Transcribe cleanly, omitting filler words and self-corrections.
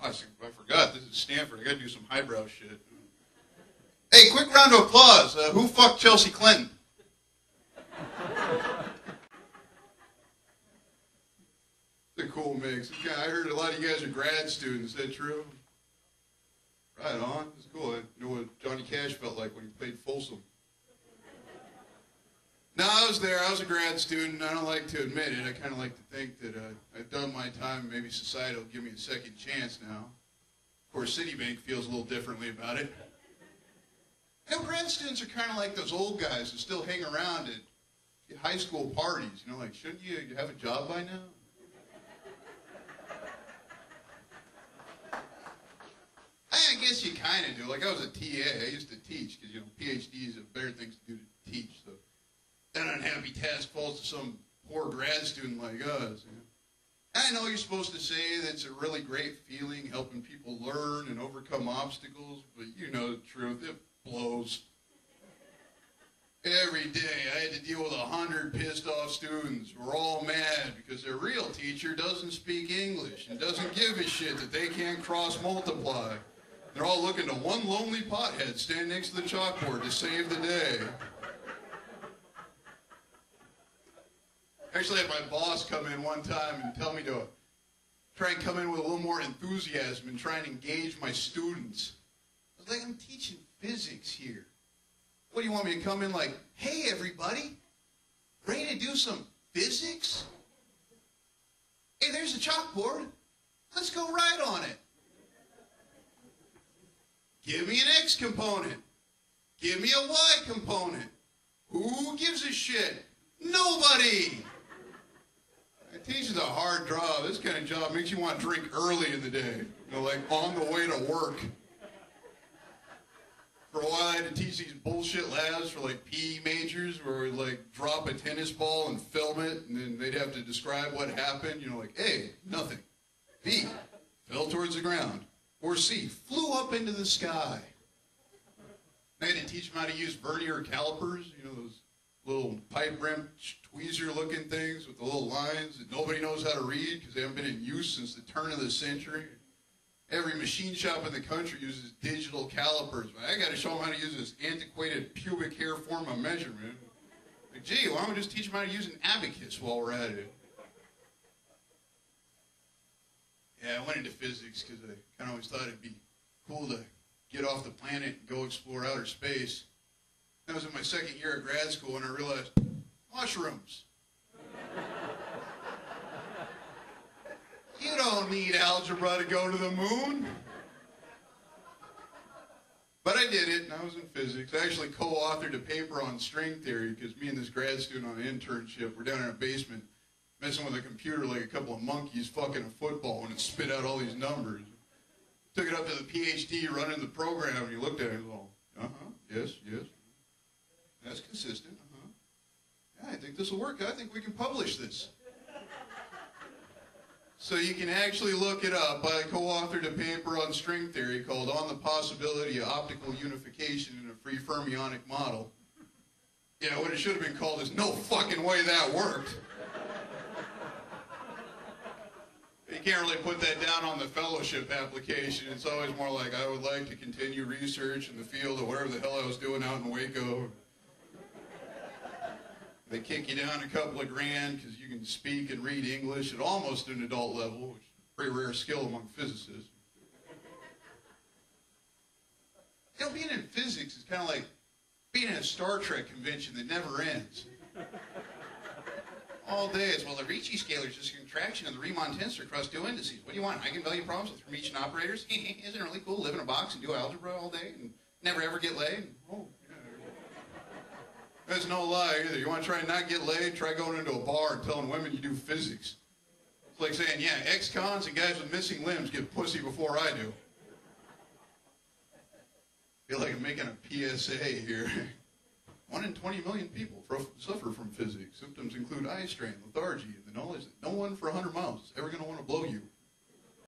I forgot. This is Stanford. I got to do some highbrow shit. Hey, quick round of applause. Who fucked Chelsea Clinton? It's a cool mix. I heard a lot of you guys are grad students. Is that true? Right on. It's cool. I know what Johnny Cash felt like when he played Folsom. No, I was there. I was a grad student. I don't like to admit it. I kind of like to think that I've done my time. Maybe society will give me a second chance now. Of course, Citibank feels a little differently about it. You know, grad students are kind of like those old guys who still hang around at high school parties. You know, like, shouldn't you have a job by now? I guess you kind of do. Like, I was a TA. I used to teach because, you know, PhDs have better things to do to teach. So that unhappy task falls to some poor grad student like us. You know? I know you're supposed to say that it's a really great feeling helping people learn and overcome obstacles, but you know the truth. It blows. Every day I had to deal with 100 pissed off students who were all mad because their real teacher doesn't speak English and doesn't give a shit that they can't cross multiply. They're all looking to one lonely pothead standing next to the chalkboard to save the day. Actually, I had my boss come in one time and tell me to try and come in with a little more enthusiasm and try and engage my students. I was like, I'm teaching physics here. What do you want me to come in like, hey everybody, ready to do some physics? Hey, there's a chalkboard. Let's go right on it. Give me an X component. Give me a Y component. Who gives a shit? Nobody. Teaching is a hard job. This kind of job makes you want to drink early in the day. You know, like on the way to work. For a while I had to teach these bullshit labs for like PE majors where we'd like drop a tennis ball and film it and then they'd have to describe what happened. You know, like A, nothing. B, fell towards the ground. Or C, flew up into the sky. I had to teach them how to use vernier calipers, you know, those little pipe rim tweezer looking things with the little lines that nobody knows how to read because they haven't been in use since the turn of the century. Every machine shop in the country uses digital calipers. I got to show them how to use this antiquated pubic hair form of measurement. Like, gee, why don't we just teach them how to use an abacus while we're at it? Yeah, I went into physics because I kind of always thought it'd be cool to get off the planet and go explore outer space. I was in my second year at grad school and I realized, mushrooms. You don't need algebra to go to the moon. But I did it, and I was in physics. I actually co-authored a paper on string theory because me and this grad student on an internship were down in a basement messing with a computer like a couple of monkeys fucking a football when it spit out all these numbers. Took it up to the PhD running the program, and he looked at it and was all, yes, yes. That's consistent, Yeah, I think this will work. I think we can publish this. So you can actually look it up. I co-authored a paper on string theory called On the Possibility of Optical Unification in a Free Fermionic Model. Yeah, what it should have been called is No Fucking Way That Worked. You can't really put that down on the fellowship application. It's always more like, I would like to continue research in the field of whatever the hell I was doing out in Waco. They kick you down a couple of grand because you can speak and read English at almost an adult level, which is a pretty rare skill among physicists. You know, being in physics is kind of like being at a Star Trek convention that never ends. All day it's, well, the Ricci scalar is just a contraction of the Riemann tensor across two indices. What do you want? Eigenvalue problems with Hermitian operators? Isn't it really cool? Live in a box and do algebra all day and never ever get laid? Oh, yeah. That's no lie either. You want to try and not get laid? Try going into a bar and telling women you do physics. It's like saying, yeah, ex-cons and guys with missing limbs get pussy before I do. I feel like I'm making a PSA here. 1 in 20 million people suffer from physics. Symptoms include eye strain, lethargy, and the knowledge that no one for 100 miles is ever going to want to blow you.